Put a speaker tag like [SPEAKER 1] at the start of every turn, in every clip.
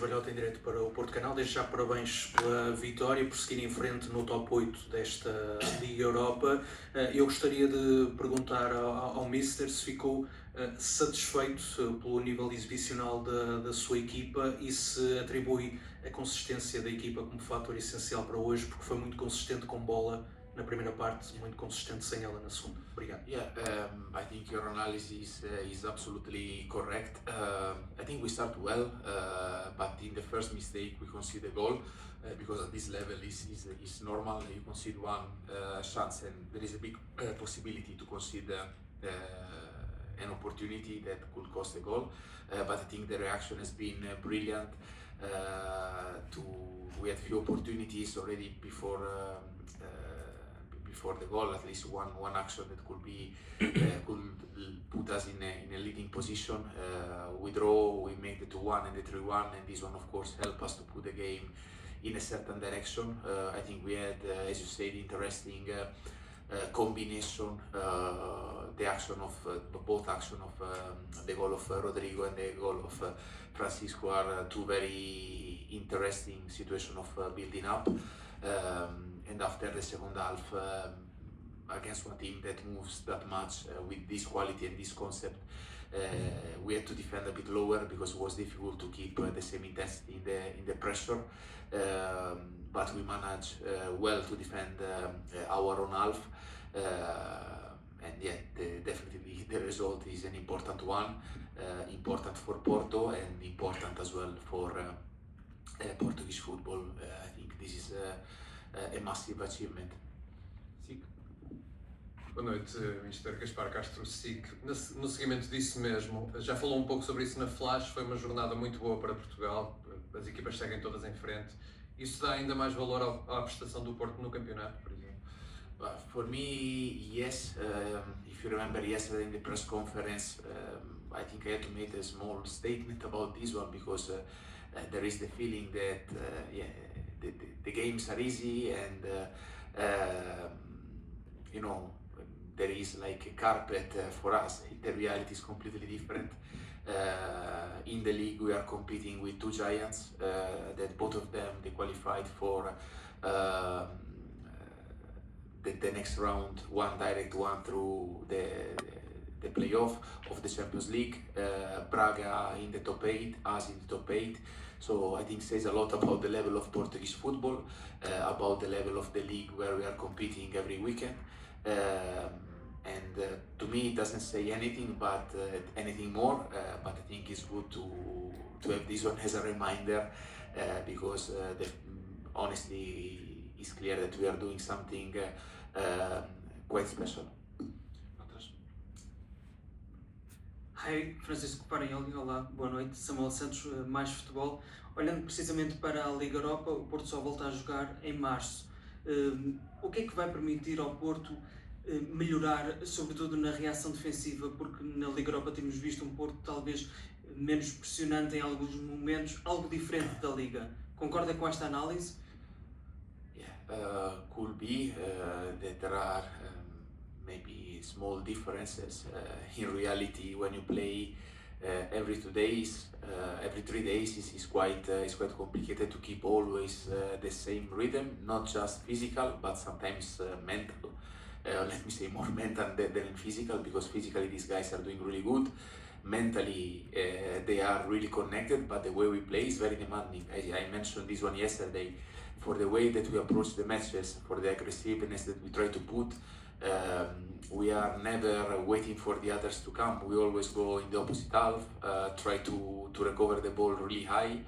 [SPEAKER 1] Velhota em direto para o Porto Canal. Desde já parabéns pela vitória, por seguir em frente no top 8 desta Liga Europa. Eu gostaria de perguntar ao Mister se ficou satisfeito pelo nível exibicional da sua equipa e se atribui a consistência da equipa como fator essencial para hoje, porque foi muito consistente com bola na primeira parte, muito consistente sem ela na segunda. Obrigado.
[SPEAKER 2] Yeah, I think your analysis is absolutely correct. I think we start well, but in the first mistake we concede a goal because at this level is normal. You concede one chance and there is a big possibility to concede an opportunity that could cost a goal. But I think the reaction has been brilliant. We had few opportunities already before the goal, at least one action that could could put us in a leading position. We draw, we make the 2-1 and the 3-1, and this one of course helped us to put the game in a certain direction. I think we had, as you said, interesting combination. The action of both action of the goal of Rodrigo and the goal of Francisco are two very interesting situations of building up. And after the second half, against one team that moves that much with this quality and this concept, we had to defend a bit lower because it was difficult to keep the same intensity in the pressure. But we managed well to defend our own half. And yeah, definitely the result is an important one, important for Porto and important as well for Portuguese football. I think this is a massive achievement.
[SPEAKER 3] SIC. Boa noite, Mr. Gaspar Castro, SIC. No seguimento disso mesmo, já falou um pouco sobre isso na Flash, foi uma jornada muito boa para Portugal, as equipas seguem todas em frente. Isso dá ainda mais valor à prestação do Porto no campeonato, por exemplo?
[SPEAKER 2] For me, yes. If you remember yesterday in the press conference, I think I had to make a small statement about this one because there is the feeling that the games are easy and there is like a carpet for us. The reality is completely different. In the league we are competing with two giants that both of them they qualified for the next round, one direct one through the playoff of the Champions League. Braga in the top 8, us in the top 8. So I think says a lot about the level of Portuguese football, about the level of the league where we are competing every weekend. And to me it doesn't say anything but anything more, but I think it's good to have this one as a reminder because honestly it's clear that we are doing something quite special.
[SPEAKER 4] Hi, Francesco Fariolli, olá, boa noite, Samuel Santos, mais futebol. Olhando precisamente para a Liga Europa, o Porto só volta a jogar em março. O que é que vai permitir ao Porto melhorar, sobretudo na reação defensiva, porque na Liga Europa temos visto um Porto talvez menos pressionante em alguns momentos, algo diferente da Liga. Concorda com esta análise?
[SPEAKER 2] Could be that there are maybe small differences. In reality, when you play every 2 days, every 3 days, is quite complicated to keep always the same rhythm, not just physical, but sometimes mental. Let me say more mental than physical, because physically these guys are doing really good. Mentally, they are really connected, but the way we play is very demanding. I mentioned this one yesterday. For the way that we approach the matches, for the aggressiveness that we try to put, we are never waiting for the others to come. We always go in the opposite half, try to recover the ball really high.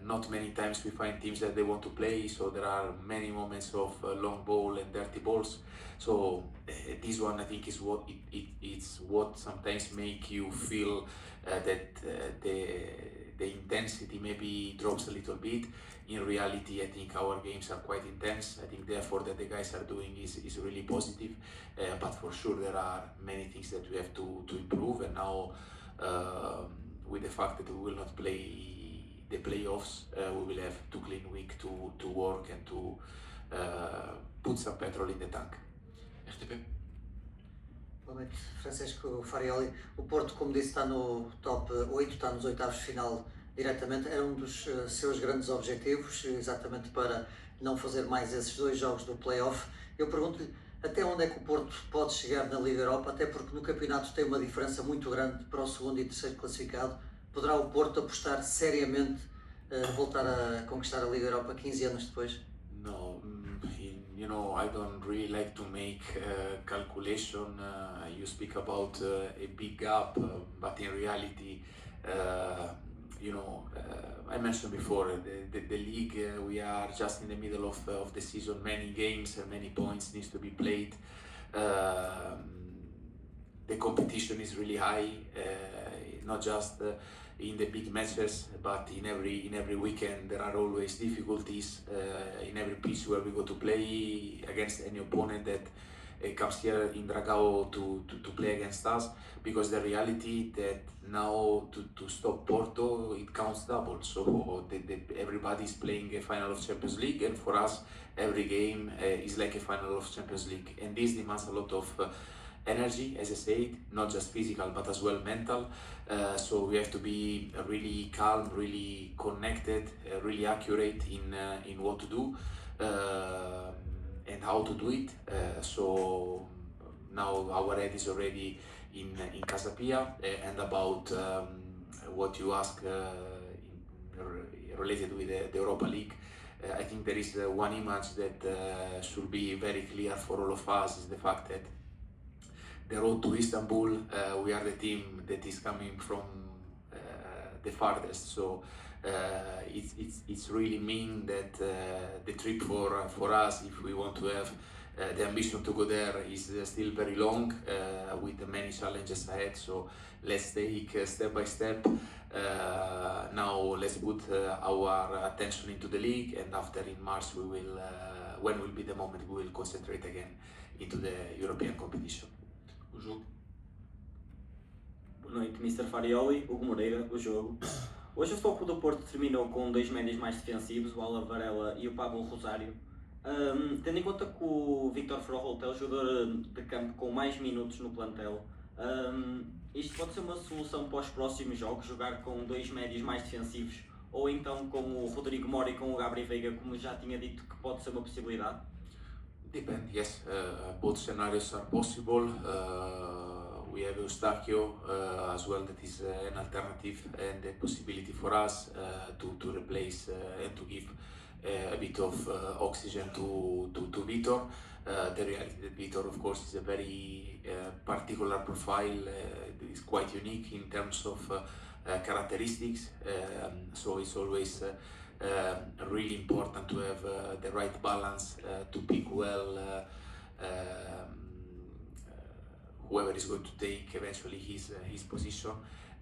[SPEAKER 2] Not many times we find teams that they want to play, so there are many moments of long ball and dirty balls. So this one I think is it's what sometimes make you feel that the intensity maybe drops a little bit. In reality, I think our games are quite intense. I think the effort that the guys are doing is really positive, but for sure there are many things that we have to improve. And now with the fact that we will not play the playoffs, we will have 2 clean weeks to work and to put some petrol in the tank.
[SPEAKER 5] RTP. Boa noite, Francesco Fariolli. O Porto, como disse, está no top 8, está nos oitavos de final
[SPEAKER 6] diretamente, era um dos seus grandes objetivos, exatamente para não fazer mais esses 2 jogos do play-off. Eu pergunto-lhe até onde é que o Porto pode chegar na Liga Europa, até porque no campeonato tem uma diferença muito grande para o segundo e terceiro classificado. Poderá o Porto apostar seriamente voltar a conquistar a Liga Europa 15 anos depois?
[SPEAKER 2] No, I don't really like to make calculation. You speak about a big gap, but in reality, I mentioned before the league. We are just in the middle of the season. Many games and many points needs to be played. The competition is really high, not just in the big matches, but in every weekend there are always difficulties in every pitch where we go to play against any opponent that comes here in Dragao to play against us, because the reality that now to stop Porto, it counts double. So everybody is playing a final of Champions League, and for us every game is like a final of Champions League, and this demands a lot of energy, as I said, not just physical but as well mental. So we have to be really calm, really connected, really accurate in what to do and how to do it. So now our head is already in Casapia, and about what you ask related with the Europa League. I think there is one image that should be very clear for all of us, is the fact that the road to Istanbul, we are the team that is coming from the farthest. So it's really mean that the trip for us, if we want to have the ambition to go there, is still very long with many challenges ahead. So let's take step by step. Now let's put our attention into the league, and after in March we will, when will be the moment, we will concentrate again into the European competition.
[SPEAKER 3] O jogo.
[SPEAKER 7] Boa noite, Mr. Fariolli, Hugo Moreira, o jogo. Hoje o foco do Porto terminou com 2 médios mais defensivos, o Ala Varela e o Pablo Rosário. Tendo em conta que o Vítor Ferro é o jogador de campo com mais minutos no plantel, isto pode ser uma solução para os próximos jogos, jogar com 2 médios mais defensivos, ou então com o Rodrigo Mora e com o Gabriel Veiga, como já tinha dito que pode ser uma possibilidade?
[SPEAKER 2] Depends, yes. Both scenarios are possible. We have Eustachio as well, that is an alternative and a possibility for us to replace and to give a bit of oxygen to Vitor. The reality that Vitor, of course, is a very particular profile. Is quite unique in terms of characteristics. So it's always really important to have the right balance to pick well whoever is going to take eventually his position.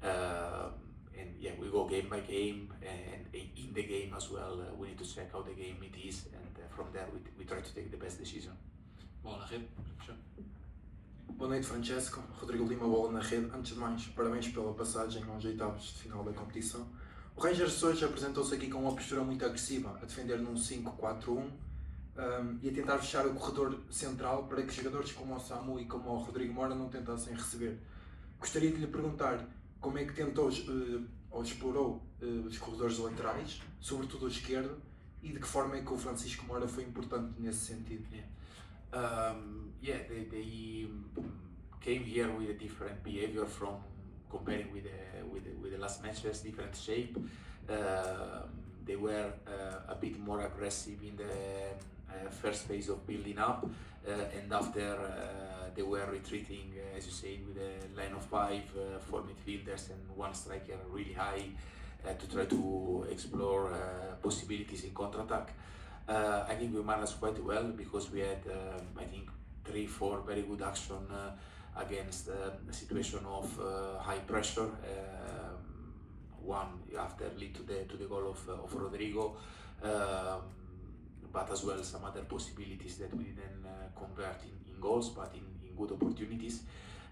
[SPEAKER 2] And yeah, we go game by game, and in the game as well, we need to check how the game it is, and from there we try to take the best decision.
[SPEAKER 3] Bola na rede.
[SPEAKER 1] Boa noite, Francesco. Rodrigo Lima, bola na rede. Antes de mais, parabéns pela passagem aos oitavos de final da competição. O Rangers hoje apresentou-se aqui com uma postura muito agressiva, a defender num 5-4-1 e a tentar fechar o corredor central para que jogadores como o Samu e como o Rodrigo Mora não tentassem receber. Gostaria de lhe perguntar como é que tentou ou explorou os corredores laterais, sobretudo o esquerdo, e de que forma é que o Francisco Mora foi importante nesse sentido.
[SPEAKER 2] They came here with a different behavior from comparing with the last matches, different shape. They were a bit more aggressive in the first phase of building up, and after they were retreating, as you say, with a line of 5, 4 midfielders and 1 striker really high to try to explore possibilities in counter-attack. I think we managed quite well because we had, I think, 3-4 very good action against a situation of high pressure. One after lead to the goal of Rodrigo, but as well some other possibilities that we didn't convert in goals, but in good opportunities.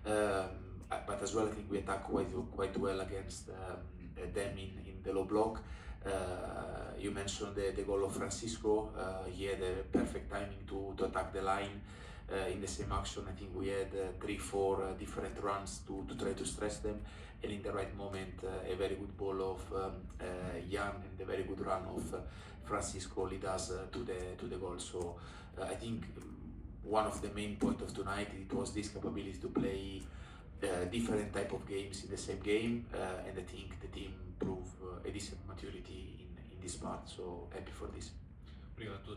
[SPEAKER 2] But as well, I think we attacked quite well against them in the low block. You mentioned the goal of Francisco. He had a perfect timing to attack the line in the same action. I think we had 3-4 different runs to try to stress them, and in the right moment, a very good ball of Jan and a very good run of Francisco lead us to the goal. So I think one of the main point of tonight, it was this capability to play different type of games in the same game, and I think the team proved a decent maturity in this part. So happy for this.
[SPEAKER 5] Obrigado a todos.